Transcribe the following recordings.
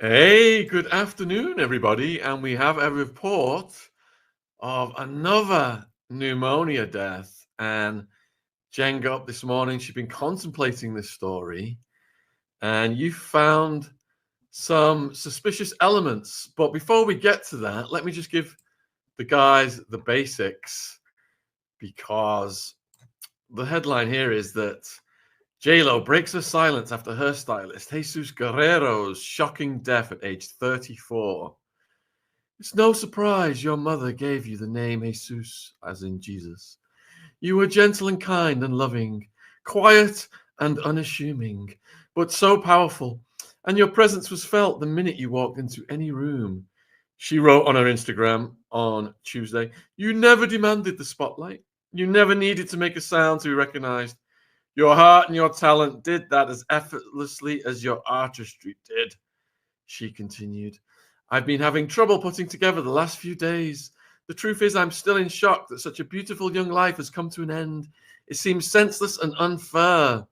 Hey, good afternoon, everybody. And we have a report of another pneumonia death. And Jen got up this morning. She's been contemplating this story. And you found some suspicious elements. But before we get to that, let me just give the guys the basics, because the headline here is that J-Lo breaks her silence after hairstylist Jesus Guerrero's shocking death at age 34. It's no surprise your mother gave you the name Jesus, as in Jesus. You were gentle and kind and loving, quiet and unassuming, but so powerful, and your presence was felt the minute you walked into any room. She wrote on her Instagram on Tuesday, "You never demanded the spotlight. You never needed to make a sound to be recognized. Your heart and your talent did that as effortlessly as your artistry did." She continued, "I've been having trouble putting together the last few days. The truth is, I'm still in shock that such a beautiful young life has come to an end. It seems senseless and unfair.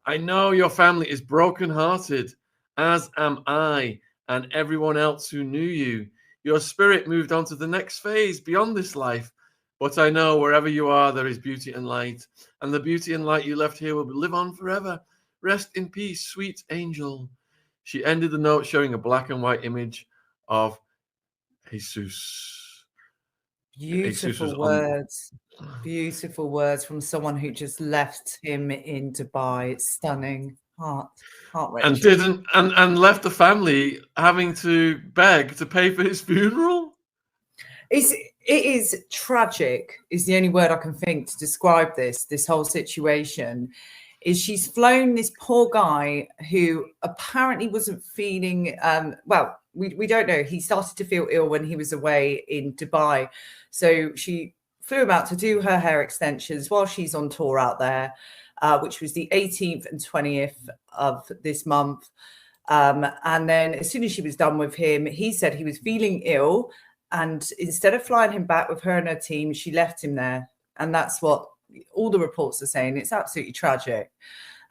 I know your family is broken-hearted, as am I, and everyone else who knew you. Your spirit moved on to the next phase beyond this life. But I know wherever you are, there is beauty and light, and the beauty and light you left here will live on forever. Rest in peace, sweet angel." She ended the note showing a black and white image of Jesus. Beautiful words. Beautiful words from someone who just left him in Dubai. It's stunning. Heart-wrenching. And left the family having to beg to pay for his funeral. It is tragic, is the only word I can think to describe this whole situation. Is she's flown this poor guy who apparently wasn't feeling well, we don't know. He started to feel ill when he was away in Dubai. So she flew him out to do her hair extensions while she's on tour out there, which was the 18th and 20th of this month. And then as soon as she was done with him, he said he was feeling ill. And instead of flying him back with her and her team, she left him there. And that's what all the reports are saying. It's absolutely tragic.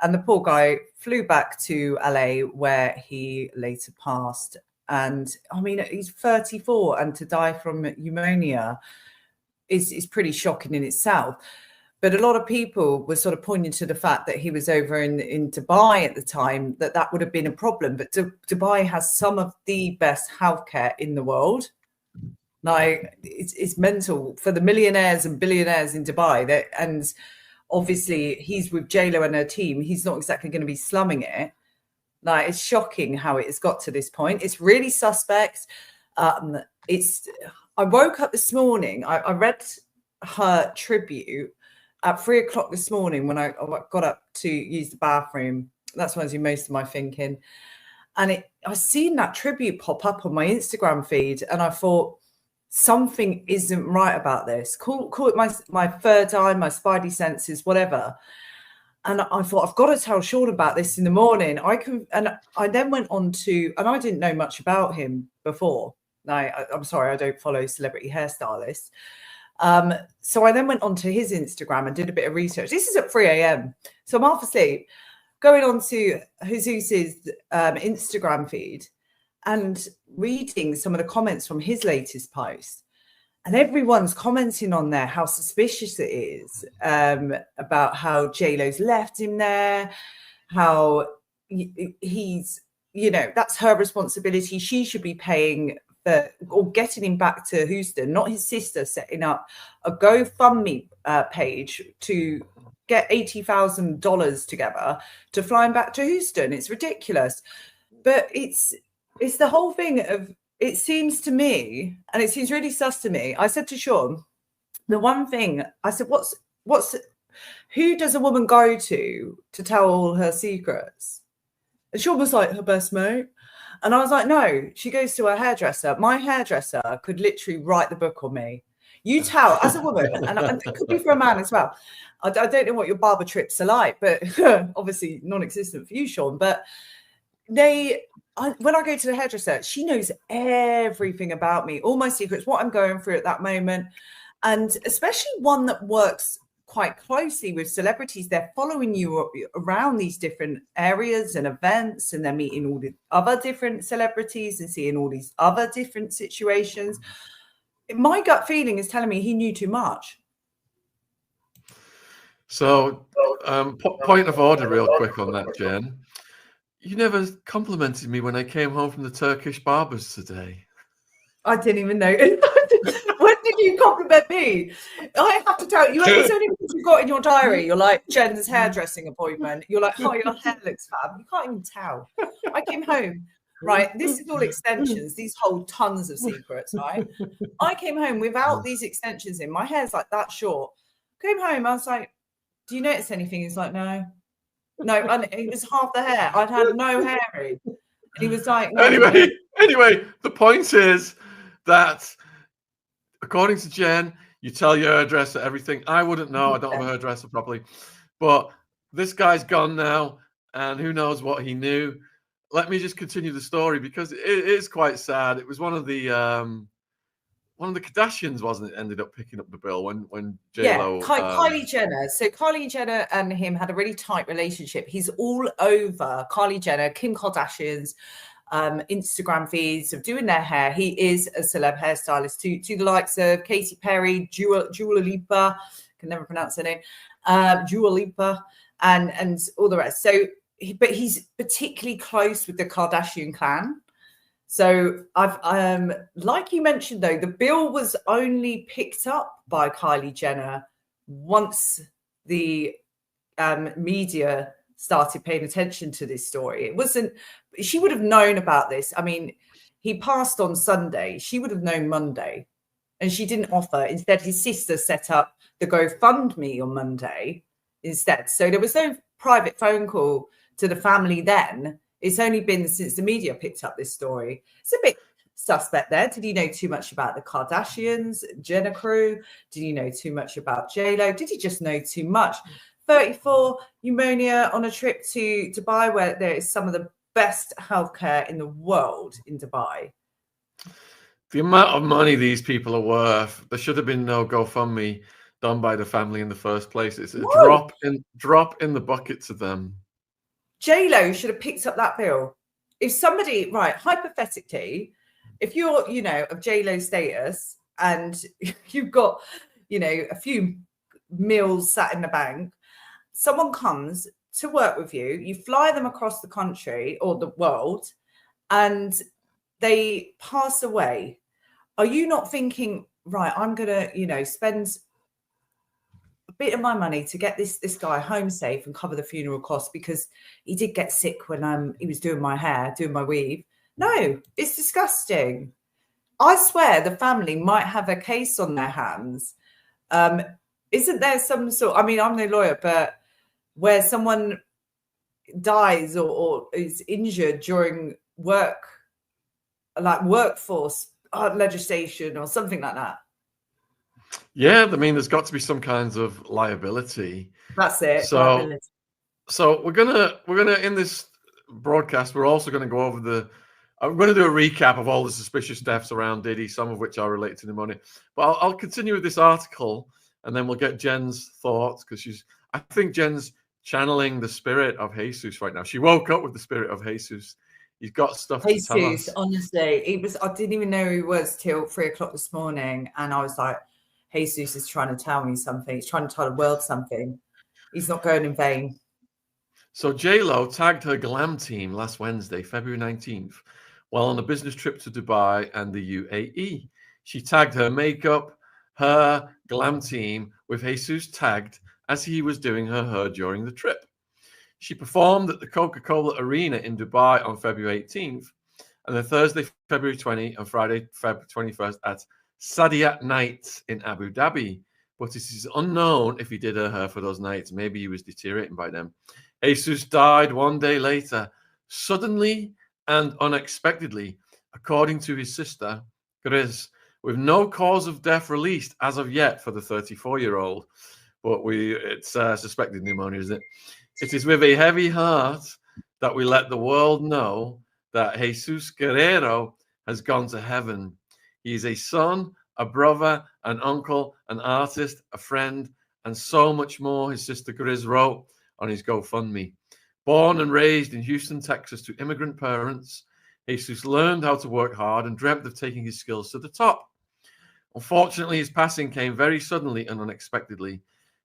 And the poor guy flew back to LA, where he later passed. And I mean, he's 34, and to die from pneumonia is pretty shocking in itself. But a lot of people were sort of pointing to the fact that he was over in Dubai at the time, that would have been a problem. But Dubai has some of the best healthcare in the world. Like, it's mental for the millionaires and billionaires in Dubai. And obviously he's with J-Lo and her team. He's not exactly going to be slumming it. Like, it's shocking how it has got to this point. It's really suspect. I woke up this morning. I read her tribute at 3 o'clock this morning when I got up to use the bathroom. That's when I do most of my thinking. And I seen that tribute pop up on my Instagram feed, and I thought, something isn't right about this. Call it my third eye, my spidey senses, whatever. And I thought, I've got to tell Sean about this in the morning. And I then went on to, and I didn't know much about him before. I'm sorry, I don't follow celebrity hairstylists. So I then went onto his Instagram and did a bit of research. This is at 3 a.m. So I'm half asleep, going on to Jesus's Instagram feed and reading some of the comments from his latest post. And everyone's commenting on there how suspicious it is, about how J-Lo's left him there, how he's, that's her responsibility. She should be paying or getting him back to Houston, not his sister setting up a GoFundMe page to get $80,000 together to fly him back to Houston. It's ridiculous. But it's the whole thing of, it seems to me, and it seems really sus to me. I said to Sean, the one thing, I said, who does a woman go to tell all her secrets? And Sean was like, her best mate. And I was like, no, she goes to her hairdresser. My hairdresser could literally write the book on me. You tell, as a woman, and it could be for a man as well. I don't know what your barber trips are like, but obviously non-existent for you, Sean. But when I go to the hairdresser, she knows everything about me, all my secrets, what I'm going through at that moment. And especially one that works quite closely with celebrities. They're following you around these different areas and events, and they're meeting all the other different celebrities and seeing all these other different situations. My gut feeling is telling me he knew too much. So, point of order, real quick on that, Jen. You never complimented me when I came home from the Turkish barbers today. I didn't even know. When did you compliment me? I have to tell you, it's only because you've got in your diary, you're like, Jen's hairdressing appointment. You're like, oh, your hair looks fab. You can't even tell. I came home, right? This is all extensions. These hold tons of secrets, right? I came home without these extensions in. My hair's like that short. Came home, I was like, do you notice anything? He's like, no. And it was half the hair. I'd had no hair in. And he was like, no. Anyway, the point is that according to Jen, you tell your hairdresser everything. I wouldn't know. I don't have a hairdresser properly. But this guy's gone now, and who knows what he knew. Let me just continue the story because it is quite sad. It was one of the Kardashians, wasn't it, ended up picking up the bill when J-Lo... Kylie Jenner. So Kylie Jenner and him had a really tight relationship. He's all over Kylie Jenner, Kim Kardashian's Instagram feeds of doing their hair. He is a celeb hairstylist to the likes of Katy Perry, Dua Lipa, can never pronounce her name, Dua Lipa, and all the rest. So, but he's particularly close with the Kardashian clan. So I've like you mentioned though, the bill was only picked up by Kylie Jenner once the media started paying attention to this story. It wasn't, she would have known about this. I mean, he passed on Sunday. She would have known Monday, and she didn't offer. Instead, his sister set up the GoFundMe on Monday instead. So there was no private phone call to the family then. It's only been since the media picked up this story. It's a bit suspect there. Did he know too much about the Kardashians, Jenner crew? Did he know too much about J-Lo? Did he just know too much? 34, pneumonia on a trip to Dubai, where there is some of the best healthcare in the world in Dubai. The amount of money these people are worth, there should have been no GoFundMe done by the family in the first place. It's a drop in the bucket to them. J-Lo should have picked up that bill. If somebody, right, hypothetically, if you're, of J-Lo status and you've got, a few mils sat in the bank, someone comes to work with you, you fly them across the country or the world, and they pass away. Are you not thinking, right, I'm going to, spend a bit of my money to get this guy home safe and cover the funeral costs because he did get sick when he was doing my hair, doing my weave? No, it's disgusting. I swear the family might have a case on their hands. Isn't there some sort, I'm no lawyer, but where someone dies or is injured during work, like workforce legislation or something like that? Yeah, there's got to be some kinds of liability. That's it. So we're gonna in this broadcast, we're also gonna go over I'm going to do a recap of all the suspicious deaths around Diddy, some of which are related to pneumonia. But I'll continue with this article, and then we'll get Jen's thoughts, because I think Jen's channeling the spirit of Jesus right now. She woke up with the spirit of Jesus. He's got stuff to tell us. Honestly, I didn't even know who he was till 3 o'clock this morning, and I was like, Jesus is trying to tell me something. He's trying to tell the world something. He's not going in vain. So J-Lo tagged her Glam team last Wednesday, February 19th, while on a business trip to Dubai and the UAE. She tagged her makeup, her Glam team, with Jesus tagged as he was doing her hair during the trip. She performed at the Coca-Cola Arena in Dubai on February 18th, and then Thursday, February 20, and Friday, February 21st at Saadiyat Nights in Abu Dhabi. But it is unknown if he did her hair for those nights. Maybe he was deteriorating by then. Jesus died one day later, suddenly and unexpectedly, according to his sister, Grace, with no cause of death released as of yet for the 34-year-old. But it's suspected pneumonia, isn't it? It is with a heavy heart that we let the world know that Jesus Guerrero has gone to heaven. He is a son, a brother, an uncle, an artist, a friend, and so much more, his sister Grizz wrote on his GoFundMe. Born and raised in Houston, Texas, to immigrant parents, Jesus learned how to work hard and dreamt of taking his skills to the top. Unfortunately, his passing came very suddenly and unexpectedly.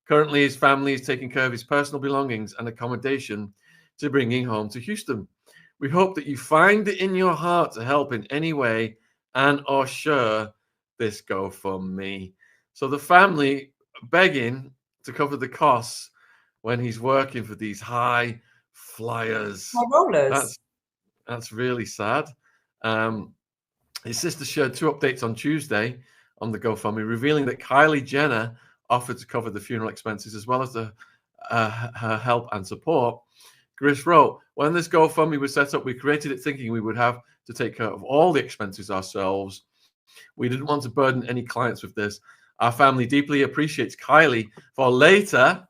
Currently, his family is taking care of his personal belongings and accommodation to bring him home to Houston. We hope that you find it in your heart to help in any way and or share this GoFundMe. So the family begging to cover the costs when he's working for these high flyers. My rollers. That's really sad. His sister shared 2 updates on Tuesday on the GoFundMe, revealing that Kylie Jenner offered to cover the funeral expenses as well as her help and support. Gris wrote, when this GoFundMe was set up, we created it thinking we would have to take care of all the expenses ourselves. We didn't want to burden any clients with this. Our family deeply appreciates Kylie for later,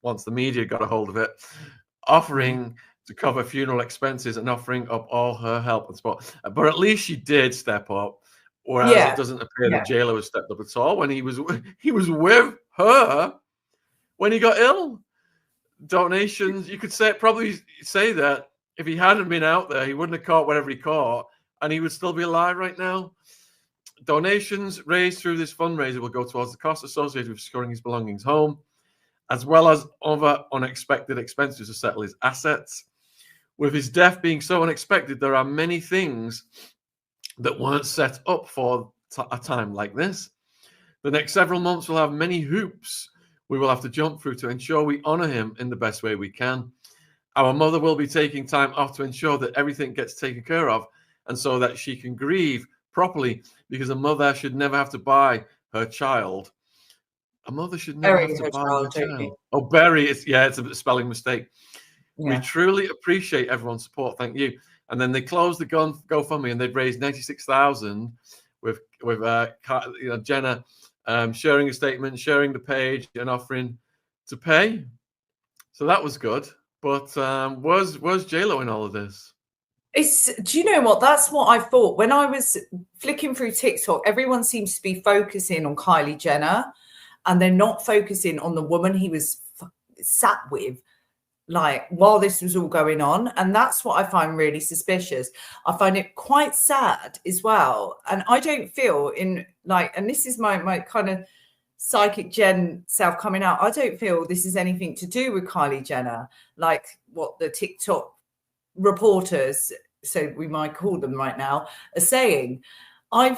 once the media got a hold of it, offering to cover funeral expenses and offering up all her help and support. But at least she did step up, whereas it doesn't appear that JLo has stepped up at all when he was with her when he got ill. Donations, you could probably say that if he hadn't been out there, he wouldn't have caught whatever he caught, and he would still be alive right now. Donations raised through this fundraiser will go towards the costs associated with securing his belongings home, as well as other unexpected expenses to settle his assets. With his death being so unexpected, there are many things that weren't set up for a time like this. The next several months will have many hoops we will have to jump through to ensure we honor him in the best way we can. Our mother will be taking time off to ensure that everything gets taken care of and so that she can grieve properly, because a mother should never have to buy her child. A mother should never have to buy her child. Oh, bury, it's a spelling mistake. Yeah. We truly appreciate everyone's support. Thank you. And then they closed the GoFundMe and they'd raised $96,000 with Jenna sharing a statement, sharing the page, and offering to pay. So that was good. But where's JLo in all of this? Do you know what? That's what I thought. When I was flicking through TikTok, everyone seems to be focusing on Kylie Jenner, and they're not focusing on the woman he was sat with, like, while this was all going on. And that's what I find really suspicious. I find it quite sad as well. And I don't feel and this is my kind of psychic Jen self coming out, I don't feel this is anything to do with Kylie Jenner, like what the TikTok reporters, so we might call them right now, are saying. I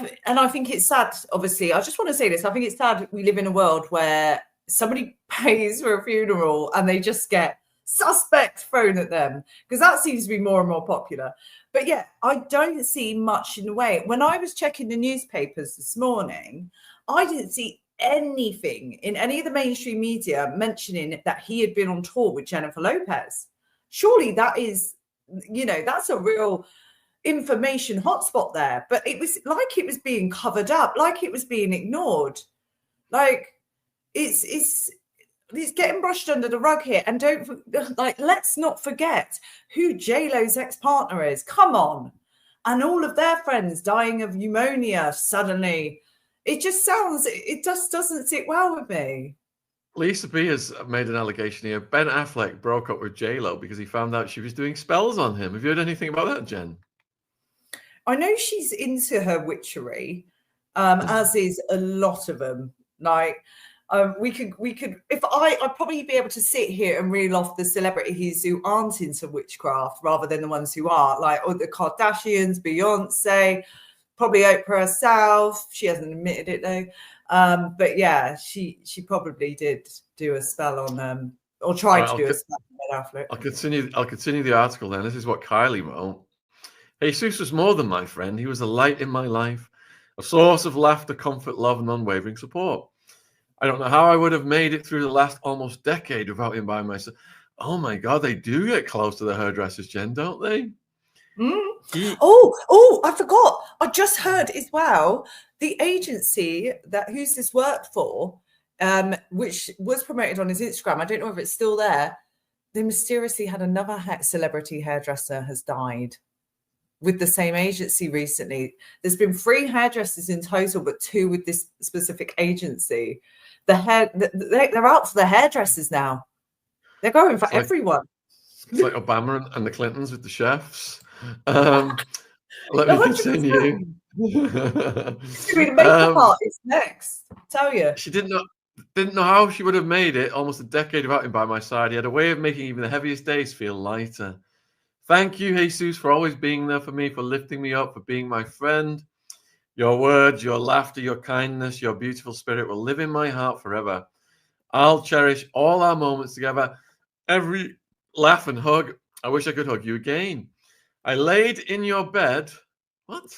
think it's sad, obviously. I just want to say this. I think it's sad we live in a world where somebody pays for a funeral and they just get suspect thrown at them, because that seems to be more and more popular. But yeah, I don't see much in the way. When I was checking the newspapers this morning, I didn't see anything in any of the mainstream media mentioning that he had been on tour with Jennifer Lopez. Surely that is, that's a real information hotspot there. But it was like it was being covered up, like it was being ignored. Like it's getting brushed under the rug here. And let's not forget who JLo's ex-partner is. Come on. And all of their friends dying of pneumonia suddenly. It just doesn't sit well with me. Lisa B has made an allegation here. Ben Affleck broke up with JLo because he found out she was doing spells on him. Have you heard anything about that, Jen? I know she's into her witchery, as is a lot of them. Like, we could, if I'd probably be able to sit here and reel off the celebrities who aren't into witchcraft rather than the ones who are, like, the Kardashians, Beyonce, probably Oprah herself. She hasn't admitted it though. But yeah, she probably did do a spell on them, or tried to do a spell on Ben Affleck. I'll continue the article then. This is what Kylie wrote. Jesus was more than my friend. He was a light in my life, a source of laughter, comfort, love, and unwavering support. I don't know how I would have made it through the last almost decade without him by my side. Oh my God, they do get close to the hairdressers, Jen, don't they? I forgot. I just heard as well, the agency who's this worked for, which was promoted on his Instagram, I don't know if it's still there, they mysteriously had another celebrity hairdresser has died. with the same agency recently. There's been 3 hairdressers in total, but 2 with this specific agency. They're out for the hairdressers now. They're going for everyone. It's like Obama and the Clintons with the chefs. Let me 100%. continue. The makeup artist next. Tell you. She didn't know how she would have made it almost a decade without him by my side. He had a way of making even the heaviest days feel lighter. Thank you, Jesus, for always being there for me, for lifting me up, for being my friend. Your words, your laughter, your kindness, your beautiful spirit will live in my heart forever. I'll cherish all our moments together, every laugh and hug. I wish I could hug you again. I laid in your bed, what?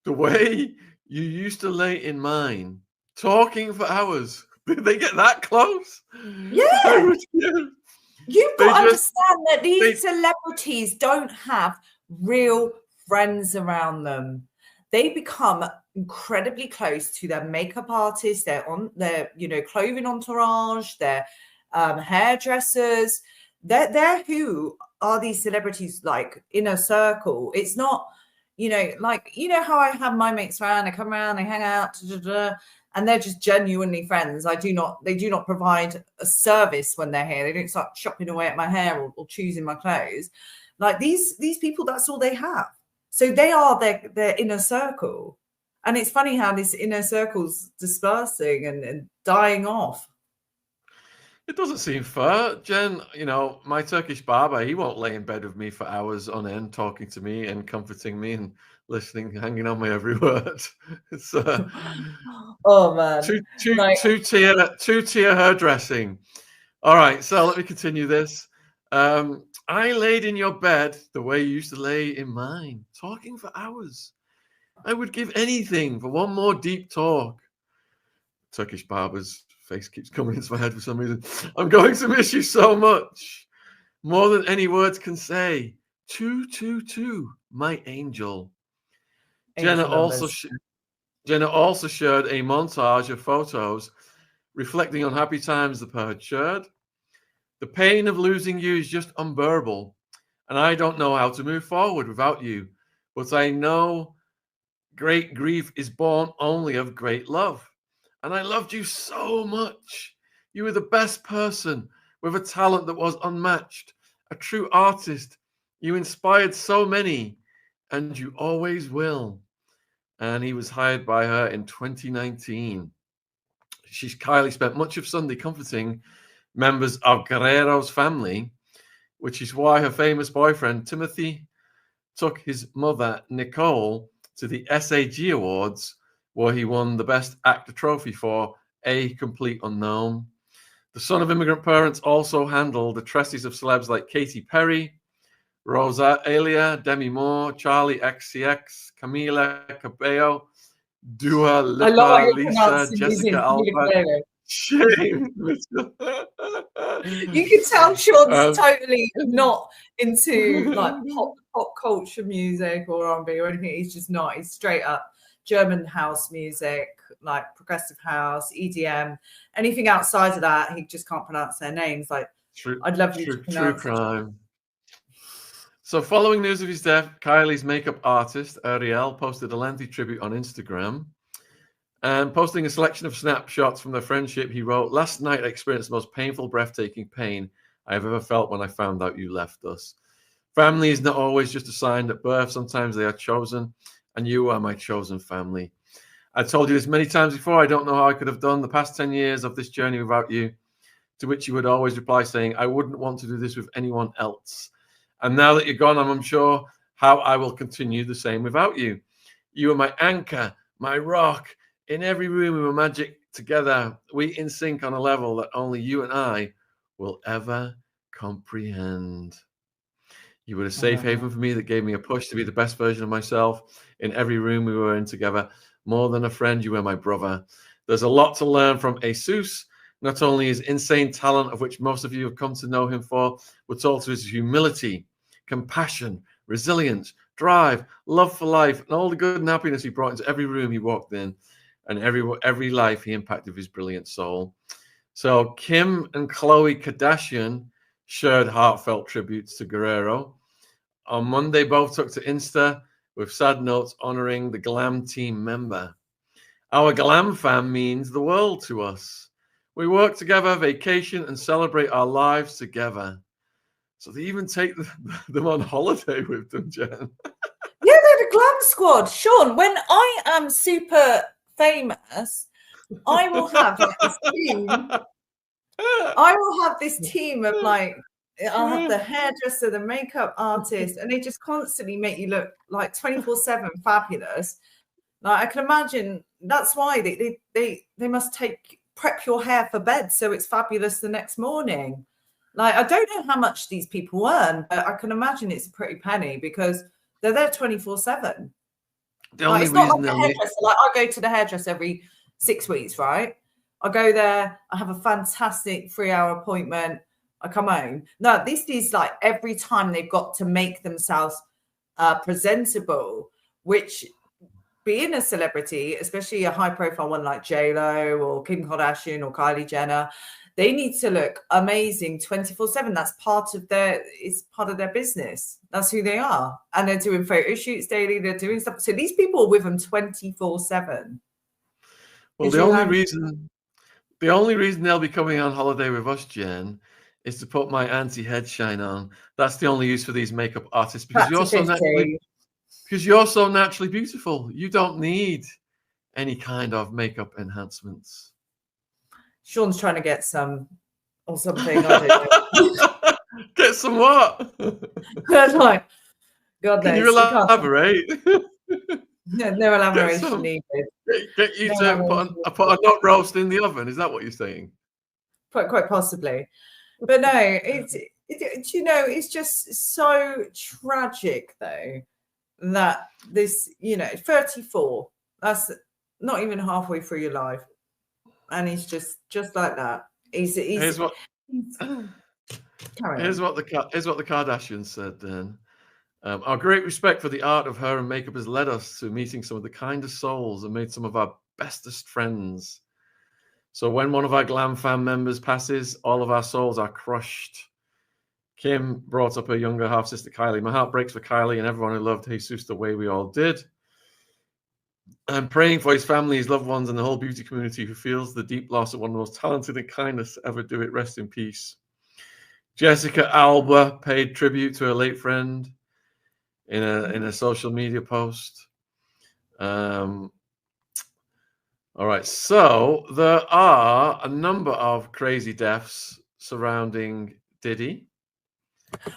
The way you used to lay in mine, talking for hours. Did they get that close? Yeah. You've got to understand that these celebrities don't have real friends around them. They become incredibly close to their makeup artists, their clothing entourage, their hairdressers. They're who are these celebrities like inner circle. It's not, how I have my mates around, they come around, they hang out, and they're just genuinely friends. They do not provide a service when they're here. They don't start chopping away at my hair or choosing my clothes. Like these people, that's all they have. So they are their inner circle. And it's funny how this inner circle's dispersing and dying off. It doesn't seem fair, Jen. My Turkish barber, he won't lay in bed with me for hours on end, talking to me and comforting me and listening, hanging on my every word. It's oh man, two-tier hairdressing. All right, so let me continue this. I laid in your bed the way you used to lay in mine, talking for hours. I would give anything for one more deep talk. Turkish barber's face keeps coming into my head for some reason. I'm going to miss you so much, more than any words can say. 222, my angel. Jenna also shared a montage of photos reflecting on happy times the pair had shared. The pain of losing you is just unbearable, and I don't know how to move forward without you. But I know great grief is born only of great love. And I loved you so much. You were the best person with a talent that was unmatched, a true artist. You inspired so many, and you always will. And he was hired by her in 2019. Kylie spent much of Sunday comforting members of Guerrero's family, which is why her famous boyfriend, Timothy, took his mother, Nicole, to the SAG Awards, where he won the Best Actor trophy for A Complete Unknown. The son of immigrant parents also handled the tresses of celebs like Katy Perry, Rosalia, Demi Moore, Charlie XCX, Camila Cabello, Dua Lipa, Lisa, Jessica Alba. Shame. You can tell Sean's totally not into like pop culture music or R&B or anything. He's just not. He's straight up German house music, like progressive house, EDM. Anything outside of that, he just can't pronounce their names. Like, I'd love you to pronounce true crime. So following news of his death, Kylie's makeup artist, Ariel, posted a lengthy tribute on Instagram. And posting a selection of snapshots from their friendship, he wrote, "Last night I experienced the most painful, breathtaking pain I have ever felt when I found out you left us. Family is not always just assigned at birth. Sometimes they are chosen, and you are my chosen family. I told you this many times before. I don't know how I could have done the past 10 years of this journey without you," to which you would always reply saying, "I wouldn't want to do this with anyone else. And now that you're gone, I'm unsure how I will continue the same without you. You are my anchor, my rock. In every room, we were magic together. We in sync on a level that only you and I will ever comprehend. You were a safe haven for me that gave me a push to be the best version of myself. In every room we were in together. More than a friend, you were my brother. There's a lot to learn from Jesus. Not only his insane talent, of which most of you have come to know him for, but also his humility, compassion, resilience, drive, love for life, and all the good and happiness he brought into every room he walked in, and every life he impacted with his brilliant soul." So Kim and Khloe Kardashian shared heartfelt tributes to Guerrero. On Monday, both took to Insta with sad notes honoring the Glam team member. Our Glam fam means the world to us. We work together, vacation, and celebrate our lives together. So they even take them on holiday with them, Jen. Yeah, they're the Glam squad. Sean, when I am super famous, I will have like this team. I will have this team of like, I'll have the hairdresser, the makeup artist, and they just constantly make you look like 24/7 fabulous. Like I can imagine that's why they must prep your hair for bed so it's fabulous the next morning. Like I don't know how much these people earn, but I can imagine it's a pretty penny because they're there 24/7. The only it's not reason like a hairdresser. Like I go to the hairdresser every 6 weeks, right? I go there, I have a fantastic 3-hour appointment, I come home. No, this is like every time they've got to make themselves presentable, which being a celebrity, especially a high profile one like J-Lo or Kim Kardashian or Kylie Jenner, they need to look amazing 24/7. That's it's part of their business. That's who they are. And they're doing photo shoots daily. They're doing stuff. So these people are with them 24/7. Well, the only reason they'll be coming on holiday with us, Jen, is to put my anti-head shine on. That's the only use for these makeup artists because you're so naturally beautiful. You don't need any kind of makeup enhancements. Sean's trying to get some or something. I don't know. Get some what? Like, God knows. Can you elaborate? No elaboration needed. Get you to put a nut roast in the oven. Is that what you're saying? Quite possibly. But no, it's just so tragic though that this, 34, that's not even halfway through your life. And he's just like that. Here's what the Kardashians said then. Our great respect for the art of hair and makeup has led us to meeting some of the kindest souls and made some of our bestest friends. So when one of our Glam fam members passes, all of our souls are crushed. Kim brought up her younger half-sister Kylie. My heart breaks for Kylie and everyone who loved Jesus the way we all did. I'm praying for his family, his loved ones, and the whole beauty community who feels the deep loss of one of the most talented and kindest to ever do it. Rest in peace. Jessica Alba paid tribute to her late friend in a social media post. All right, so there are a number of crazy deaths surrounding Diddy.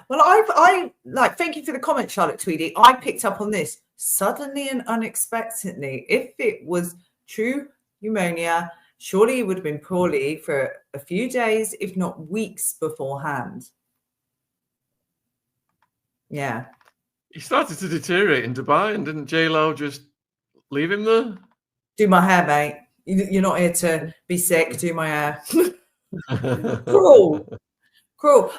Well, I thank you for the comment, Charlotte Tweedy. I picked up on this suddenly and unexpectedly. If it was true pneumonia, surely he would have been poorly for a few days, if not weeks beforehand. Yeah. He started to deteriorate in Dubai, and didn't J-Lo just leave him there? Do my hair, mate. You're not here to be sick. Do my hair. Cruel.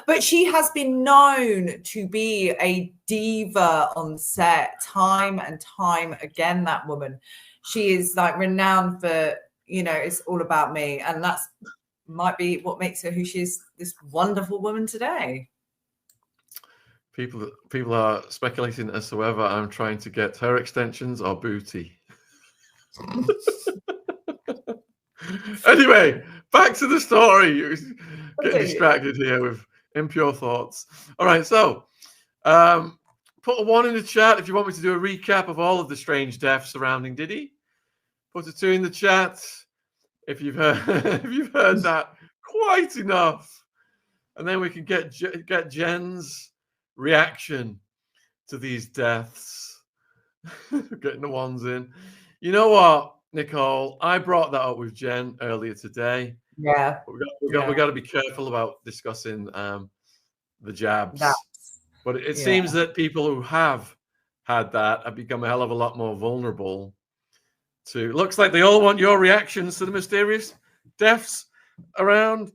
But she has been known to be a diva on set time and time again, that woman. She is like renowned for, it's all about me. And that's might be what makes her who she is, this wonderful woman today. People are speculating as to whether I'm trying to get hair extensions or booty. Anyway, back to the story. Getting distracted here with impure thoughts. All right, so put a 1 in the chat if you want me to do a recap of all of the strange deaths surrounding Diddy. Put a 2 in the chat if you've heard that quite enough, and then we can get Jen's reaction to these deaths. Getting the 1s in. You know what, Nicole? I brought that up with Jen earlier today. Yeah. We got to be careful about discussing the jabs. But it seems that people who have had that have become a hell of a lot more vulnerable to. Looks like they all want your reactions to the mysterious deaths around